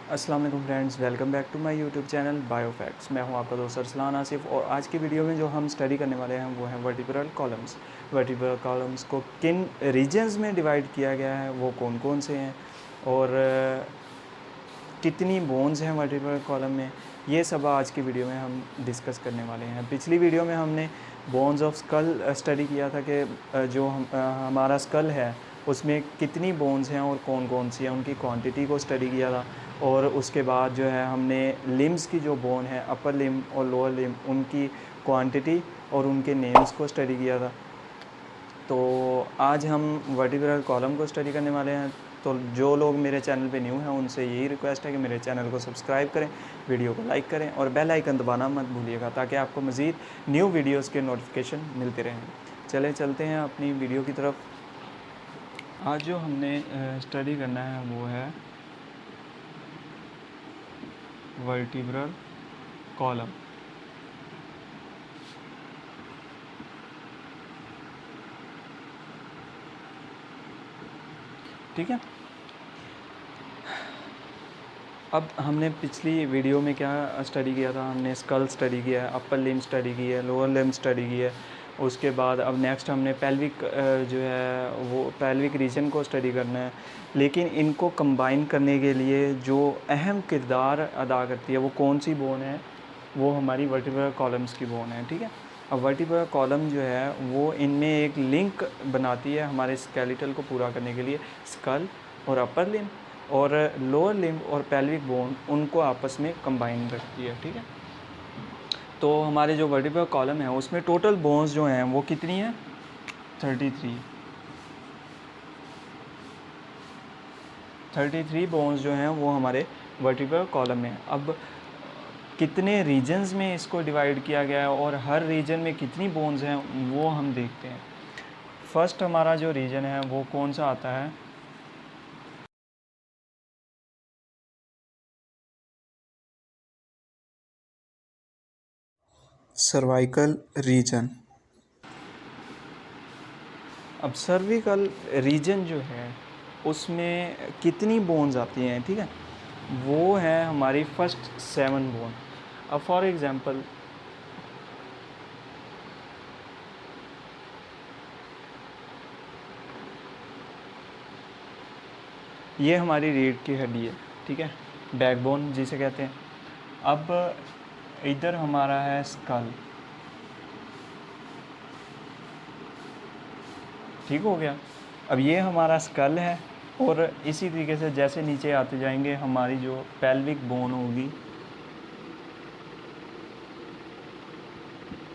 अस्सलाम वालेकुम friends, welcome back to my YouTube channel Biofacts. मैं हूं आपका दोस्त अरसलान आसिफ और आज की वीडियो में जो हम स्टडी करने वाले हैं वो हैं वर्टिब्रल कॉलम्स। वर्टिब्रल कॉलम्स को किन रीजन्स में डिवाइड किया गया है, वो कौन कौन से हैं और कितनी बोन्स हैं वर्टिब्रल कॉलम में, ये सब आज की वीडियो में हम डिस्कस करने वाले हैं। पिछली वीडियो में हमने बोन्स ऑफ स्कल स्टडी किया था कि जो हमारा स्कल है उसमें कितनी बोन्स हैं और कौन कौन सी हैं, उनकी क्वांटिटी को स्टडी किया था। और उसके बाद जो है हमने लिम्स की जो बोन है, अपर लिम और लोअर लिम, उनकी क्वांटिटी और उनके नेम्स को स्टडी किया था। तो आज हम वर्टिब्रल कॉलम को स्टडी करने वाले हैं। तो जो लोग मेरे चैनल पे न्यू हैं उनसे यही रिक्वेस्ट है कि मेरे चैनल को सब्सक्राइब करें, वीडियो को लाइक करें और बेल आइकन दबाना मत भूलिएगा ताकि आपको मज़ीद न्यू वीडियोस के नोटिफिकेशन मिलते रहें। चले चलते हैं अपनी वीडियो की तरफ। आज जो हमने स्टडी करना है वो है वर्टिब्रल कॉलम। ठीक है, अब हमने पिछली वीडियो में क्या स्टडी किया था, हमने स्कल स्टडी किया है, अपर लिम स्टडी की है, लोअर लिम स्टडी की है। उसके बाद अब नेक्स्ट हमने पेल्विक जो है वो पेल्विक रीजन को स्टडी करना है। लेकिन इनको कंबाइन करने के लिए जो अहम किरदार अदा करती है वो कौन सी बोन है, वो हमारी वर्टिब्रल कॉलम्स की बोन है। ठीक है, अब वर्टिब्रल कॉलम जो है वो इनमें एक लिंक बनाती है हमारे स्केलेटल को पूरा करने के लिए। स्कल और अपर लिम और लोअर लिम्ब और पेल्विक बोन उनको आपस में कंबाइन रखती है। ठीक है, तो हमारे जो वर्टिब्रल कॉलम है उसमें टोटल बोन्स जो हैं वो कितनी है, 33 बोन्स जो हैं वो हमारे वर्टिब्रल कॉलम में। अब कितने रीजन्स में इसको डिवाइड किया गया है और हर रीजन में कितनी बोन्स हैं वो हम देखते हैं। फर्स्ट हमारा जो रीजन है वो कौन सा आता है, सर्वाइकल रीजन। अब सर्विकल रीजन जो है उसमें कितनी बोन्स आती हैं, ठीक है, वो है हमारी फर्स्ट 7 बोन। अब फॉर एग्ज़ाम्पल ये हमारी रीढ़ की हड्डी है, ठीक है, बैकबोन जिसे कहते हैं। अब इधर हमारा है स्कल, ठीक हो गया। अब ये हमारा स्कल है और इसी तरीके से जैसे नीचे आते जाएंगे हमारी जो पेल्विक बोन होगी,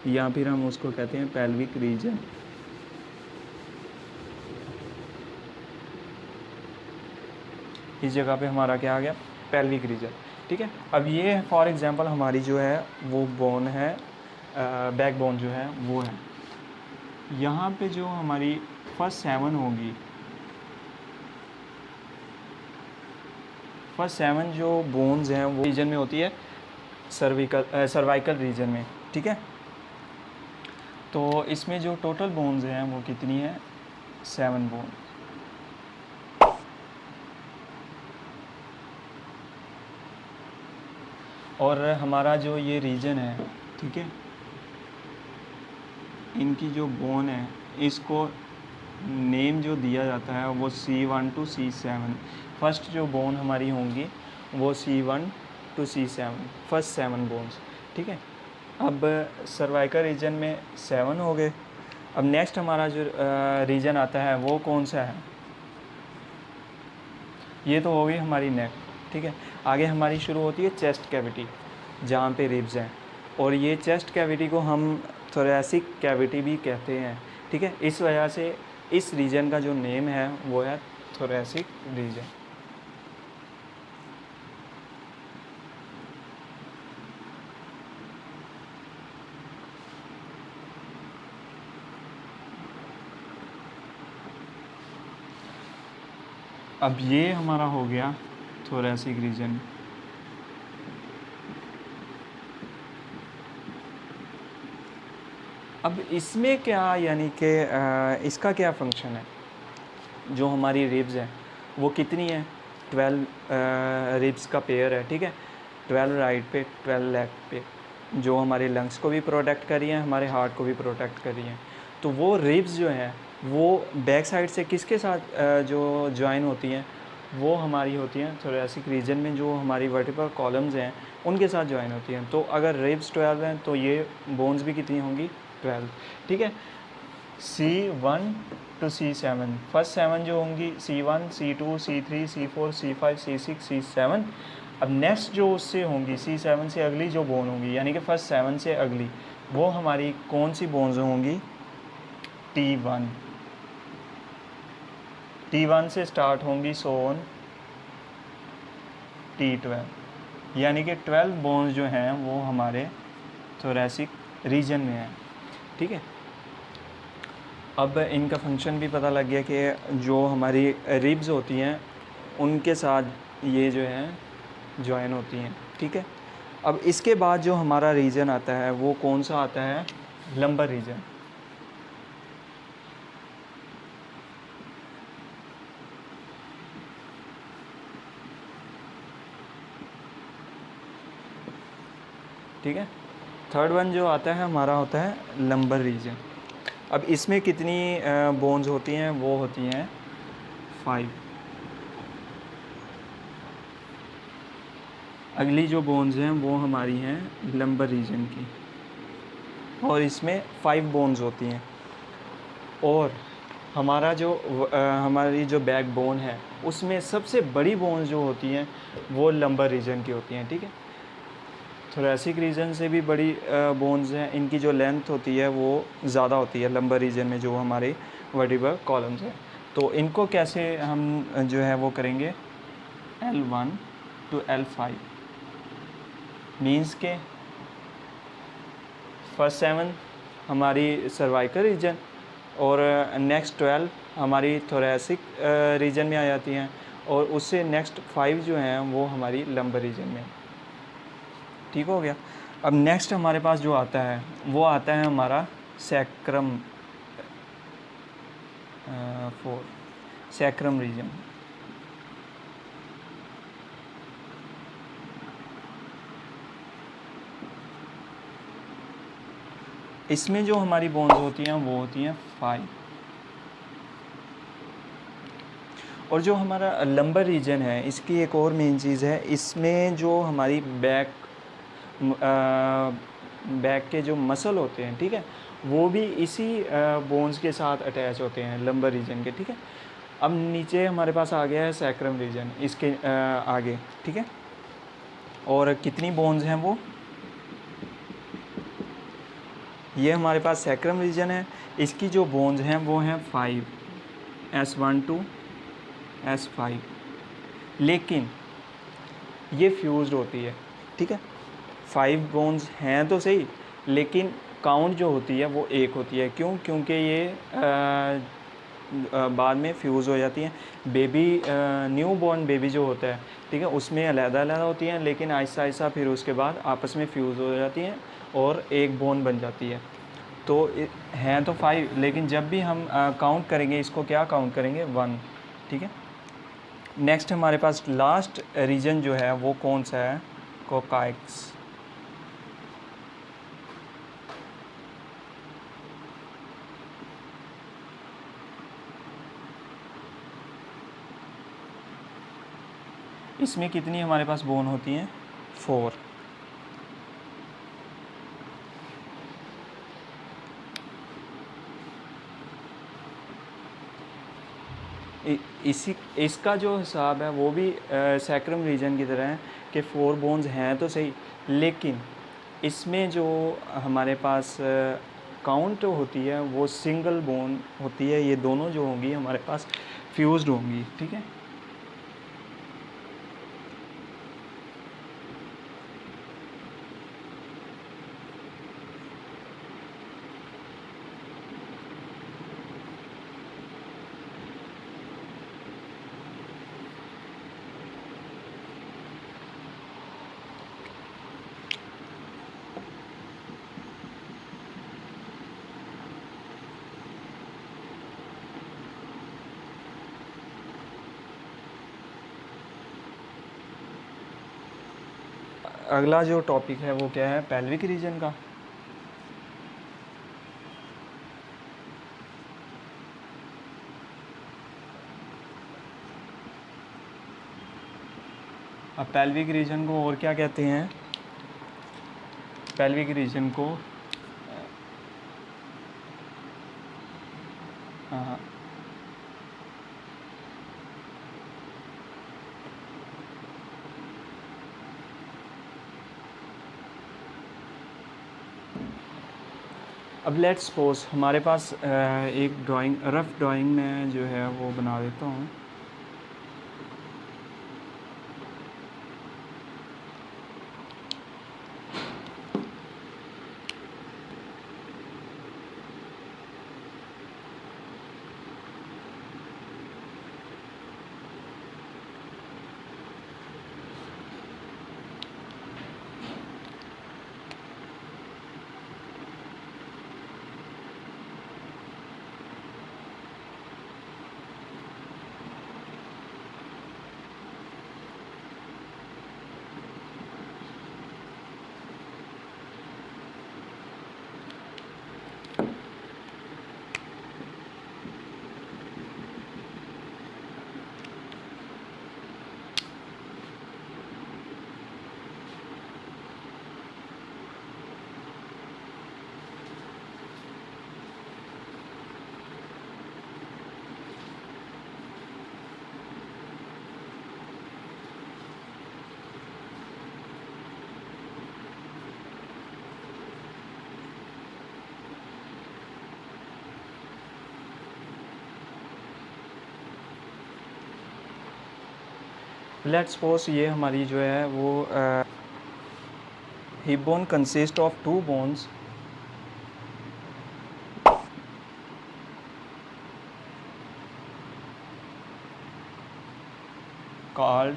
या फिर हम उसको कहते हैं पेल्विक रीजन। इस जगह पे हमारा क्या आ गया, पेल्विक रीजन। ठीक है, अब ये फॉर एग्जांपल हमारी जो है वो बोन है, बैक बोन जो है वो है। यहाँ पे जो हमारी फर्स्ट 7 होगी, फर्स्ट 7 जो बोन्स हैं वो रीजन में होती है सर्वाइकल रीजन में। ठीक है, तो इसमें जो टोटल बोन्स हैं वो कितनी है, 7 बोन। और हमारा जो ये रीजन है, ठीक है, इनकी जो बोन है इसको नेम जो दिया जाता है वो C1 to C7। फर्स्ट जो बोन हमारी होंगी वो C1 to C7, first 7 bones. ठीक है, अब सर्वाइकल रीजन में 7 हो गए। अब नेक्स्ट हमारा जो रीजन आता है वो कौन सा है, ये तो हो गई हमारी नेक। ठीक है, आगे हमारी शुरू होती है चेस्ट कैविटी जहाँ पे रिब्स हैं, और ये चेस्ट कैविटी को हम थोरेसिक कैविटी भी कहते हैं। ठीक है, इस वजह से इस रीजन का जो नेम है वो है थोरेसिक रीजन। अब ये हमारा हो गया थोरेसिक रीजन। अब इसमें क्या, यानी कि इसका क्या फंक्शन है, जो हमारी रिब्स हैं वो कितनी है, 12 रिब्स का पेयर है, ठीक है, 12 राइट पे 12 लेफ्ट पे, जो हमारे लंग्स को भी प्रोटेक्ट कर रही हैं, हमारे हार्ट को भी प्रोटेक्ट कर रही हैं। तो वो रिब्स जो हैं वो बैक साइड से किसके साथ जो ज्वाइन होती हैं, वो हमारी होती हैं थोरेसिक रीजन में, जो हमारी वर्टिब्रल कॉलम्स हैं उनके साथ ज्वाइन होती हैं। तो अगर रिब्स 12 हैं तो ये बोन्स भी कितनी होंगी, 12, ठीक है। C1 to C7, फर्स्ट 7 जो होंगी C1, C2, C3, C4, C5, C6, C7। अब नेक्स्ट जो उससे होंगी C7 से अगली जो बोन होंगी, यानी कि फर्स्ट 7 से अगली, वो हमारी कौन सी बोन्स होंगी, T1। T1 से स्टार्ट होंगी सोन T12, यानी कि 12 बोन्स जो हैं वो हमारे थोरेसिक रीजन में हैं, ठीक है। अब इनका फंक्शन भी पता लग गया कि जो हमारी रिब्स होती हैं उनके साथ ये जो है जॉइन होती हैं, ठीक है। अब इसके बाद जो हमारा रीजन आता है वो कौन सा आता है, लंबर रीजन। ठीक है, थर्ड वन जो आता है हमारा होता है लंबर रीजन। अब इसमें कितनी बोन्स होती हैं, वो होती हैं 5। अगली जो बोन्स हैं वो हमारी हैं लंबर रीजन की, और इसमें 5 बोन्स होती हैं। और हमारा जो हमारी जो बैक बोन है उसमें सबसे बड़ी बोन्स जो होती हैं वो लंबर रीजन की होती हैं, ठीक है। थोरेसिक रीजन से भी बड़ी बोन्स हैं, इनकी जो लेंथ होती है वो ज़्यादा होती है लंबर रीजन में, जो हमारे वर्टिब्रल कॉलम्स हैं। तो इनको कैसे हम जो है वो करेंगे, L1 to L5 मीन्स के फर्स्ट 7 हमारी सर्वाइकल रीजन और नेक्स्ट 12 हमारी थोरेसिक रीजन में आ जाती हैं, और उससे नेक्स्ट 5 जो हैं वो हमारी लंबर रीजन में, ठीक हो गया। अब नेक्स्ट हमारे पास जो आता है वो आता है हमारा सैक्रम 4 सैक्रम रीजन। इसमें जो हमारी बोन्स होती हैं वो होती हैं 5। और जो हमारा लंबर रीजन है इसकी एक और मेन चीज़ है, इसमें जो हमारी बैक के जो मसल होते हैं, ठीक है, वो भी इसी बोन्स के साथ अटैच होते हैं लंबर रीजन के, ठीक है। अब नीचे हमारे पास आ गया है सैक्रम रीजन, इसके आगे, ठीक है। और कितनी बोन्स हैं वो, ये हमारे पास सैक्रम रीजन है, इसकी जो बोन्स हैं वो हैं 5, S1 to S5, लेकिन ये फ्यूज्ड होती है, ठीक है। 5 बोन्स हैं तो सही, लेकिन काउंट जो होती है वो 1 होती है। क्यों, क्योंकि ये बाद में फ्यूज़ हो जाती हैं। बेबी न्यू बॉर्न बेबी जो होता है, ठीक है, उसमें अलग-अलग होती हैं, लेकिन आहिस्ता-आहिस्ता फिर उसके बाद आपस में फ्यूज़ हो जाती हैं और एक बोन बन जाती है। तो हैं तो 5, लेकिन जब भी हम काउंट करेंगे इसको, क्या काउंट करेंगे, 1, ठीक है। नेक्स्ट हमारे पास लास्ट रीजन जो है वो कौन सा है, कोकाइक्स। इसमें कितनी हमारे पास बोन होती हैं, 4। इसका जो हिसाब है वो भी सैक्रम रीजन की तरह है कि 4 बोन्स हैं तो सही, लेकिन इसमें जो हमारे पास काउंट होती है वो सिंगल बोन होती है। ये दोनों जो होंगी हमारे पास फ्यूज्ड होंगी, ठीक है। अगला जो टॉपिक है वो क्या है, पेल्विक रीजन का। अब पेल्विक रीजन को और क्या कहते हैं, पेल्विक रीजन को हाँ, अब लेट्स सपोज हमारे पास एक ड्राइंग, रफ ड्राइंग में जो है वो बना देता हूँ। लेट्स सपोज ये हमारी जो है वो hip bone consist of 2 bones called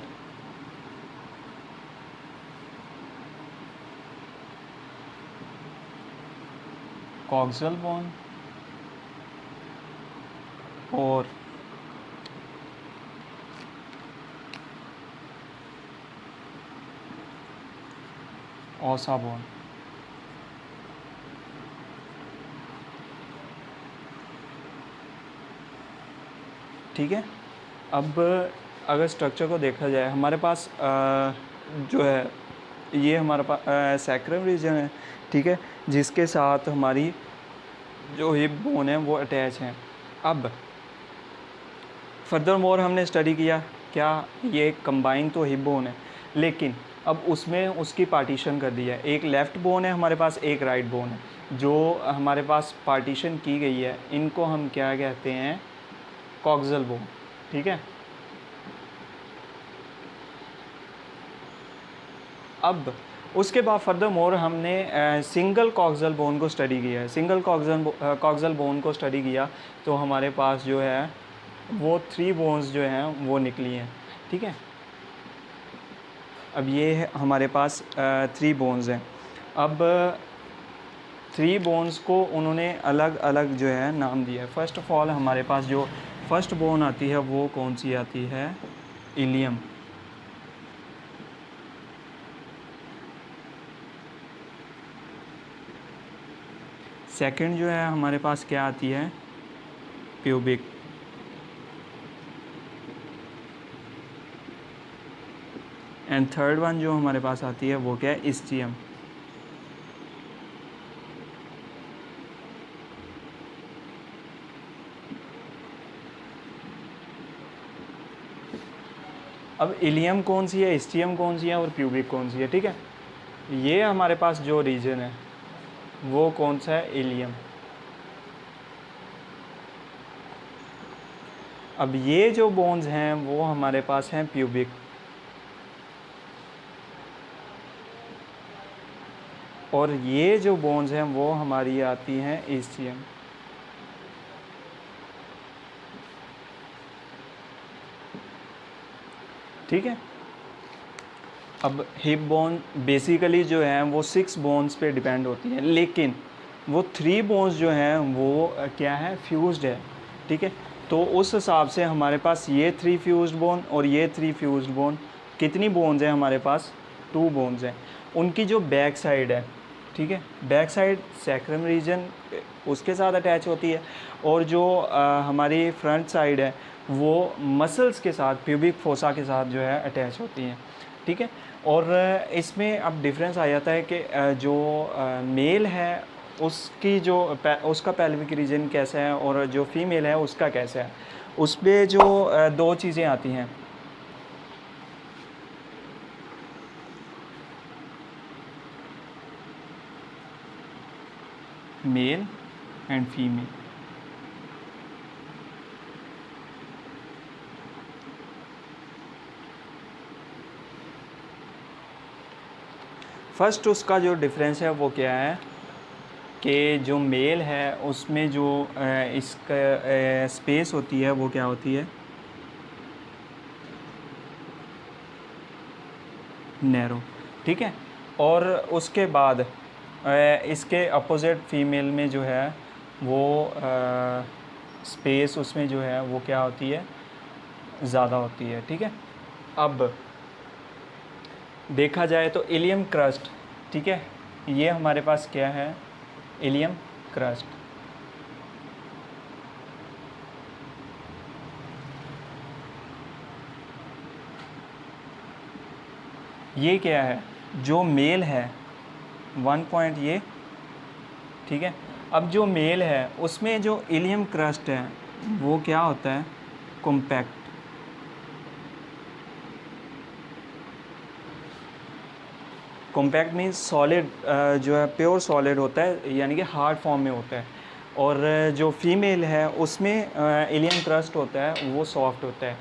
coxal bone और ओसा बोन। ठीक है, अब अगर स्ट्रक्चर को देखा जाए, हमारे पास जो है ये हमारे पास सैक्रम रीजन है, ठीक है, जिसके साथ हमारी जो हिप बोन है वो अटैच है। अब फर्दर मोर हमने स्टडी किया क्या, ये कंबाइन तो हिप बोन है, लेकिन अब उसमें उसकी पार्टीशन कर दिया है। एक लेफ़्ट बोन है हमारे पास, एक राइट बोन है। जो हमारे पास पार्टीशन की गई है इनको हम क्या कहते हैं, कॉक्सल बोन। ठीक है, अब उसके बाद फर्दर मोर हमने सिंगल कॉक्सल बोन को स्टडी किया है। सिंगल कॉक्सल बोन को स्टडी किया तो हमारे पास जो है वो 3 बोन्स जो हैं वो निकली हैं। ठीक है, अब ये है हमारे पास 3 बोन्स हैं। अब 3 बोन्स को उन्होंने अलग अलग जो है नाम दिया है। फ़र्स्ट ऑफ ऑल हमारे पास जो फर्स्ट बोन आती है वो कौन सी आती है, इलियम। सेकंड जो है हमारे पास क्या आती है, प्यूबिक। एंड थर्ड वन जो हमारे पास आती है वो क्या है, इस्टियम। अब इलियम कौन सी है, इस्टियम कौन सी है और प्यूबिक कौन सी है। ठीक है, ये हमारे पास जो रीजन है वो कौन सा है, इलियम। अब ये जो बोन्स हैं वो हमारे पास हैं प्यूबिक। और ये जो बोन्स हैं वो हमारी आती हैं इस्टियम। ठीक है, अब हिप बोन बेसिकली जो है वो 6 बोन्स पे डिपेंड होती है, लेकिन वो 3 बोन्स जो हैं वो क्या है, फ्यूज्ड है। ठीक है, तो उस हिसाब से हमारे पास ये 3 फ्यूज्ड बोन और ये 3 फ्यूज्ड बोन, कितनी बोन्स हैं हमारे पास, 2 बोन्स हैं, उनकी जो बैक साइड है, ठीक है, बैक साइड सैक्रम रीजन उसके साथ अटैच होती है, और जो हमारी फ्रंट साइड है वो मसल्स के साथ, प्यूबिक फोसा के साथ जो है अटैच होती हैं, ठीक है। और इसमें अब डिफरेंस आ जाता है कि जो मेल है उसकी जो उसका पेल्विक रीजन कैसा है और जो फीमेल है उसका कैसा है। उस पर जो 2 चीज़ें आती हैं, मेल एंड फीमेल। फर्स्ट उसका जो डिफरेंस है वो क्या है कि जो मेल है उसमें जो इसका स्पेस होती है वो क्या होती है, नैरो, ठीक है। और उसके बाद इसके अपोजिट फीमेल में जो है वो स्पेस उसमें जो है वो क्या होती है, ज़्यादा होती है, ठीक है। अब देखा जाए तो इलियम क्रस्ट, ठीक है, ये हमारे पास क्या है, इलियम क्रस्ट। ये क्या है, जो मेल है 1 पॉइंट ये, ठीक है। अब जो मेल है उसमें जो इलियम क्रस्ट है वो क्या होता है, कॉम्पैक्ट। कॉम्पैक्ट मीन्स सॉलिड, जो है प्योर सॉलिड होता है, यानी कि हार्ड फॉर्म में होता है। और जो फीमेल है उसमें इलियम क्रस्ट होता है वो सॉफ्ट होता है।